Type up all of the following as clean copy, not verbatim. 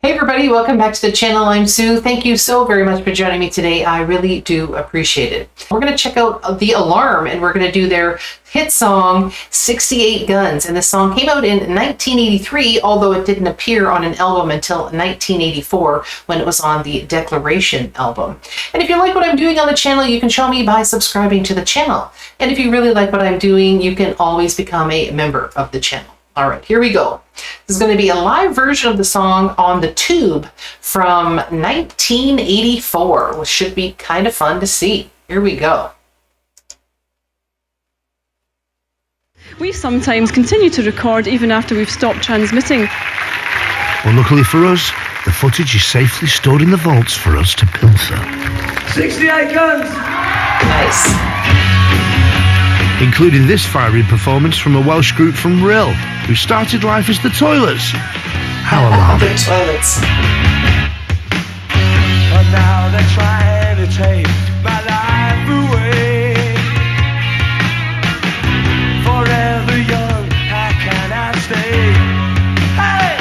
Hey everybody, welcome back to the channel. I'm Sue. Thank you so very much for joining me today. I really do appreciate it. We're going to check out The Alarm and we're going to do their hit song 68 Guns. And this song came out in 1983, although it didn't appear on an album until 1984 when it was on the Declaration album. And if you like what I'm doing on the channel, you can show me by subscribing to the channel. And if you really like what I'm doing, you can always become a member of the channel. All right, here we go. This is going to be a live version of the song on the tube from 1984, which should be kind of fun to see. Here we go. We sometimes continue to record even after we've stopped transmitting. Well, luckily for us, the footage is safely stored in the vaults for us to pilfer. 68 guns! Nice. Including this fiery performance from a Welsh group from Rill, who started life as the Toilers. How alarming. The Toilets. And now they're trying to take my life away. Forever young, how can I stay? Hey!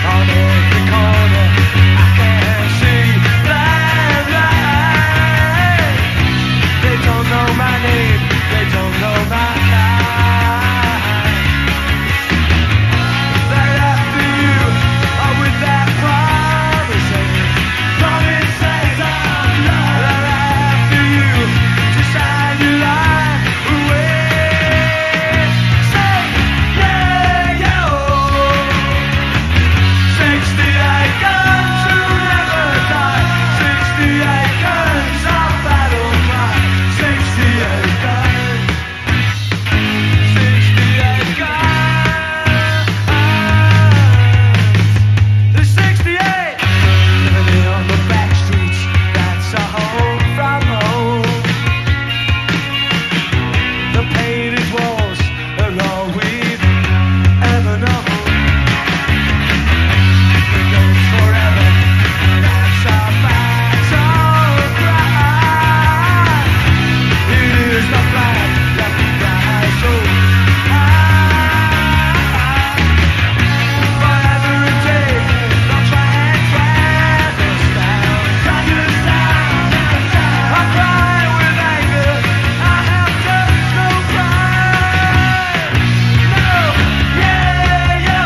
On every corner, I can see blind light. They don't know my name, they don't know my life. Right after you, or with that promise, promises of love. Right after you, to sign your life away. Say, yeah, yo. 68 guns will never die. 68 guns on battle cry. 68 guns. 68 guns. There's 68 living on the back streets. That's a home from home. The painted walls are all we've ever known. It goes forever. That's our battle cry. It is the flag that we fly so high. Whatever it takes, they'll try and drag us down. Drag us down. I cry with anger. I have just no pride. No, yeah, yo.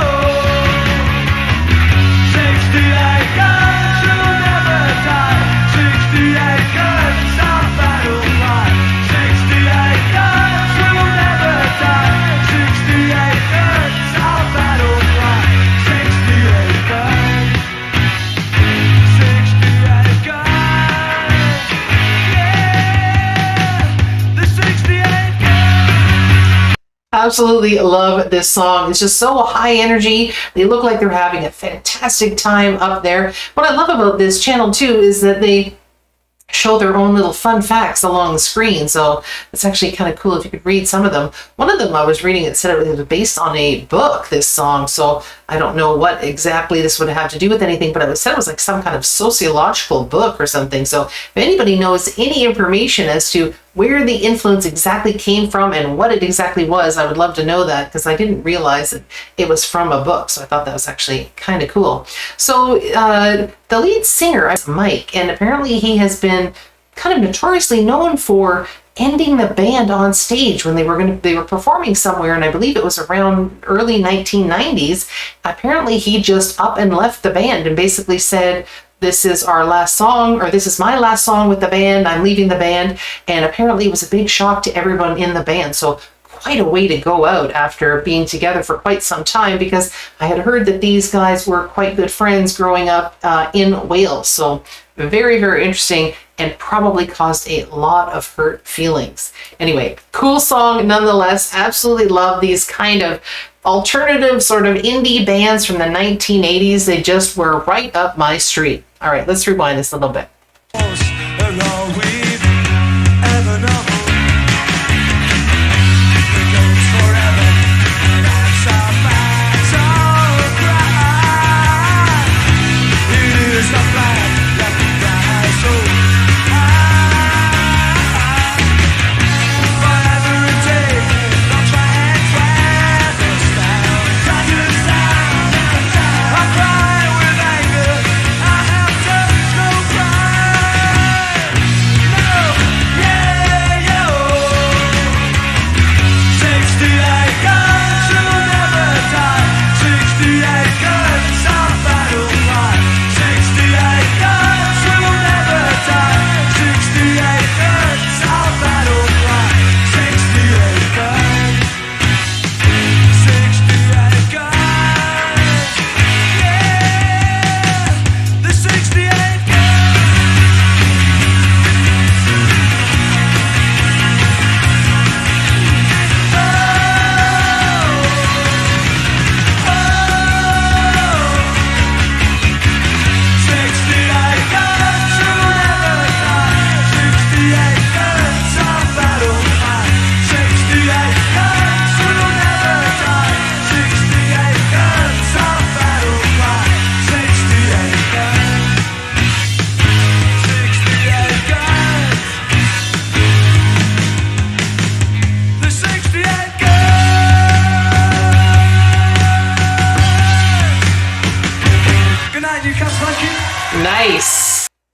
68 guns will never die. 68 guns on battle cry. 68 guns will never die. 68 guns on battle cry. 68 guns. 68 guns. Yeah. The 68 guns. Absolutely love this song. It's just so high energy. They look like they're having a fantastic time up there. What I love about this channel too is that they show their own little fun facts along the screen. So it's actually kind of cool if you could read some of them. One of them I was reading, it said it was based on a book, this song. So I don't know what exactly this would have to do with anything, but it said it was like some kind of sociological book or something. So if anybody knows any information as to where the influence exactly came from and what it exactly was, I would love to know that, because I didn't realize that it was from a book. So I thought that was actually kind of cool. So the lead singer is Mike, and apparently he has been kind of notoriously known for ending the band on stage when they were performing somewhere, and I believe it was around early 1990s. Apparently he just up and left the band and basically said, this is our last song, or this is my last song with the band, I'm leaving the band. And apparently it was a big shock to everyone in the band. So quite a way to go out after being together for quite some time, because I had heard that these guys were quite good friends growing up in Wales. So very, very interesting, and probably caused a lot of hurt feelings. Anyway, cool song nonetheless. Absolutely love these kind of alternative sort of indie bands from the 1980s. They just were right up my street. All right, let's rewind this a little bit. Are all we've ever known. It goes forever. That's our battle cry. It is the flag that we fly so high. Whatever it takes, they'll try and drag us down. Drag us down.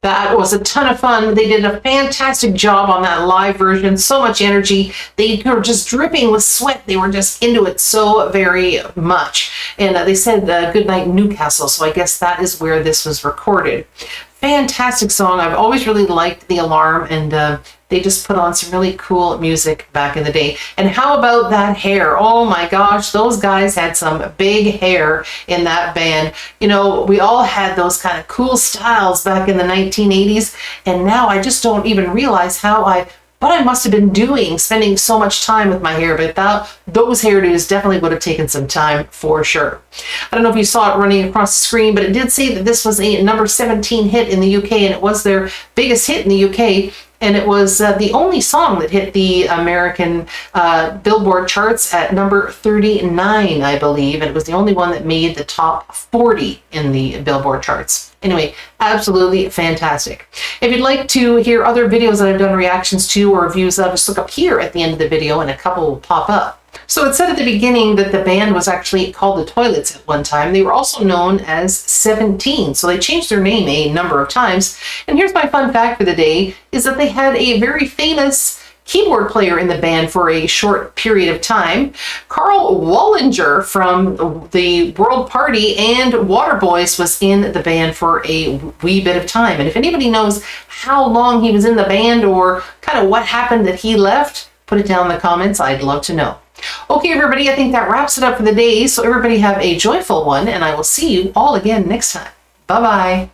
That was a ton of fun. They did a fantastic job on that live version. So much energy. They were just dripping with sweat. They were just into it so very much. And they said good night Newcastle. So I guess that is where this was recorded. Fantastic song. I've always really liked The Alarm, and they just put on some really cool music back in the day. And how about that hair? Oh my gosh, those guys had some big hair in that band. You know, we all had those kind of cool styles back in the 1980s, and now I just don't even realize what I must have been doing, spending so much time with my hair, but those hairdos definitely would have taken some time for sure. I don't know if you saw it running across the screen, but it did say that this was a number 17 hit in the UK, and it was their biggest hit in the UK. And it was the only song that hit the American Billboard charts at number 39, I believe. And it was the only one that made the top 40 in the Billboard charts. Anyway, absolutely fantastic. If you'd like to hear other videos that I've done reactions to or reviews of, just look up here at the end of the video and a couple will pop up. So it said at the beginning that the band was actually called the Toilets at one time. They were also known as 17, so they changed their name a number of times. And here's my fun fact for the day, is that they had a very famous keyboard player in the band for a short period of time. Carl Wallinger from the World Party and Waterboys was in the band for a wee bit of time. And if anybody knows how long he was in the band or kind of what happened that he left, put it down in the comments. I'd love to know. Okay, everybody, I think that wraps it up for the day. So everybody have a joyful one, and I will see you all again next time. Bye-bye.